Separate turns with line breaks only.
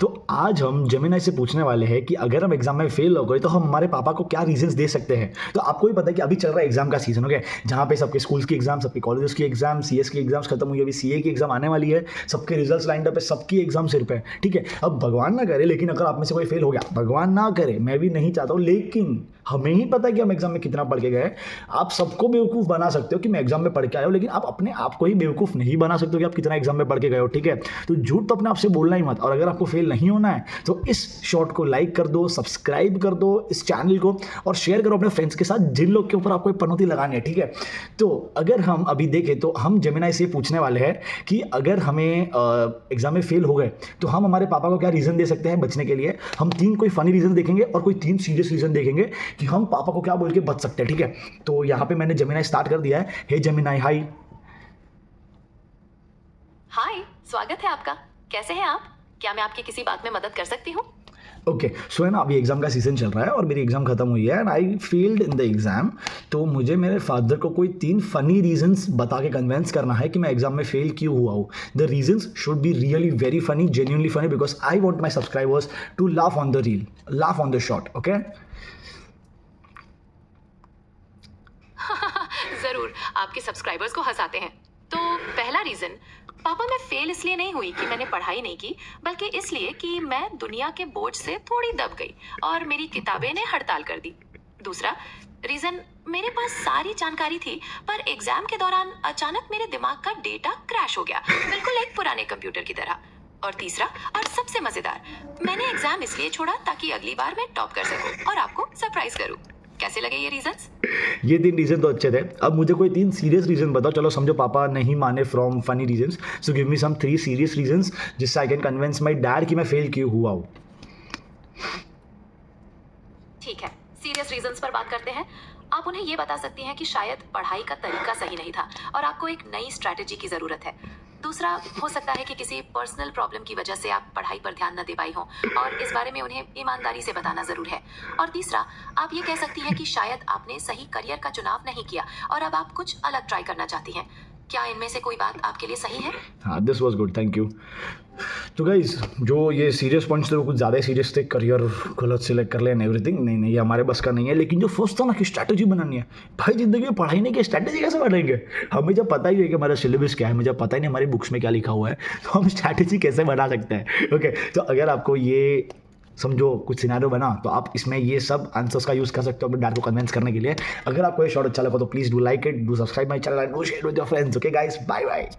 तो आज हम जेमिनी से पूछने वाले हैं कि अगर हम एग्जाम में फेल हो गए तो हम हमारे पापा को क्या रीजंस दे सकते हैं। तो आपको भी पता है कि अभी चल रहा है एग्जाम का सीजन, ओके, जहाँ पे सबके स्कूल्स की एग्जाम, सबके कॉलेजेस की एग्जाम, सीएस की एग्जाम्स खत्म हुई, अभी सीए की एग्जाम आने वाली है, सबके रिजल्ट्स लाइंड अप है, सबकी एग्जाम सिर पे है, ठीक है। अब भगवान ना करे, लेकिन अगर आप में से कोई फेल हो गया, भगवान ना करे, मैं भी नहीं चाहता हूँ, लेकिन हमें ही पता है कि हम एग्जाम में कितना पढ़ के गए। आप सबको बेवकूफ़ बना सकते हो कि मैं एग्जाम में पढ़ के आया हूँ, लेकिन आप अपने आप को ही बेवकूफ़ नहीं बना सकते हो कि आप कितना एग्जाम में पढ़ के गए हो, ठीक है। तो झूठ तो अपने आप से बोलना ही मत। और अगर आपको फेल नहीं होना है तो इस शॉर्ट को लाइक कर दो, सब्सक्राइब कर दो इस चैनल को, और शेयर करो अपने फ्रेंड्स के साथ जिन लोग के ऊपर आपको पनौती लगानी है, ठीक है। तो अगर हम अभी देखें तो हम जेमिनी से पूछने वाले हैं कि अगर हमें एग्जाम में फेल हो गए तो हम हमारे पापा को क्या रीज़न दे सकते हैं बचने के लिए। हम 3 कोई फनी रीज़न देखेंगे और कोई 3 सीरियस रीज़न देखेंगे कि हम पापा को क्या बोल के बच सकते हैं, ठीक है। तो यहाँ पे मैंने जेमिनी स्टार्ट कर दिया है। हे जेमिनी, हाय।
हाय, स्वागत है आपका। कैसे हैं आप? क्या मैं आपकी किसी बात में मदद कर सकती हूँ?
ओके, सो है ना, अभी एग्ज़ाम का सीज़न चल रहा है और मेरी एग्ज़ाम खत्म हुई है and I failed in the exam. तो मुझे मेरे फादर को कोई 3 फ़नी रीजंस बता के कन्विंस करना है कि मैं एग्ज़ाम में फेल क्यों हुआ हूँ। The reasons should be really very funny, genuinely funny, because I want my subscribers to laugh on the reel, laugh on the shot, okay.
जरूर, आपके सब्सक्राइबर्स को हंसाते हैं। तो पहला रीजन, पापा मैं फेल इसलिए नहीं हुई कि मैंने पढ़ाई नहीं की, बल्कि इसलिए कि मैं दुनिया के बोझ से थोड़ी दब गई और मेरी किताबें ने हड़ताल कर दी। दूसरा रीजन, मेरे पास सारी जानकारी थी पर एग्जाम के दौरान अचानक मेरे दिमाग का डेटा क्रैश हो गया, बिल्कुल एक पुराने कंप्यूटर की तरह। और तीसरा और सबसे मजेदार, मैंने एग्जाम इसलिए छोड़ा ताकि अगली बार मैं टॉप कर सकूं और आपको सरप्राइज करूं। कैसे लगे ये रीजंस?
ये 3 रीज़न तो अच्छे थे। अब मुझे कोई 3 सीरियस रीज़न बताओ। चलो समझो पापा नहीं माने from funny reasons, so give me some 3 serious reasons जिससे I can convince my dad कि मैं फेल क्यों हुआ हूँ।
ठीक है, सीरियस रीजंस पर बात करते हैं। आप उन्हें ये बता सकती हैं कि शायद पढ़ाई का तरीका सही नहीं था और आपको एक नई स्ट्रैटेजी की ज़रूरत है। दूसरा, हो सकता है कि किसी पर्सनल प्रॉब्लम की वजह से आप पढ़ाई पर ध्यान न दे पाई हों और इस बारे में उन्हें ईमानदारी से बताना ज़रूर है। और तीसरा, आप ये कह सकती हैं कि शायद आपने सही करियर का चुनाव नहीं किया और अब आप कुछ अलग ट्राई करना चाहती हैं। क्या इनमें से कोई बात आपके लिए सही है?
हाँ, this was good, thank you. तो गाइज, जो ये सीरियस पॉइंट्स थे वो कुछ ज़्यादा सीरियस थे, करियर गलत सिलेक्ट कर लें एवरीथिंग, नहीं नहीं, ये हमारे बस का नहीं है। लेकिन जो फर्स्ट था ना कि स्ट्रैटेजी बनानी है, भाई ज़िंदगी में पढ़ाई नहीं की स्ट्रैटेजी कैसे बनाएंगे? हमें जब पता ही नहीं कि हमारा सिलेबस क्या है, मुझे पता ही नहीं हमारी बुक्स में क्या लिखा हुआ है, तो हम स्ट्रैटेजी कैसे बना सकते हैं? ओके, तो अगर आपको ये समझो कुछ सिनारियो बना तो आप इसमें ये सब आंसर्स का यूज़ कर सकते हो अपने डैड को कन्विंस करने के लिए। अगर आपको ये शॉर्ट अच्छा लगा तो please do like it, do subscribe my channel and do share with your friends. Okay guys, bye bye.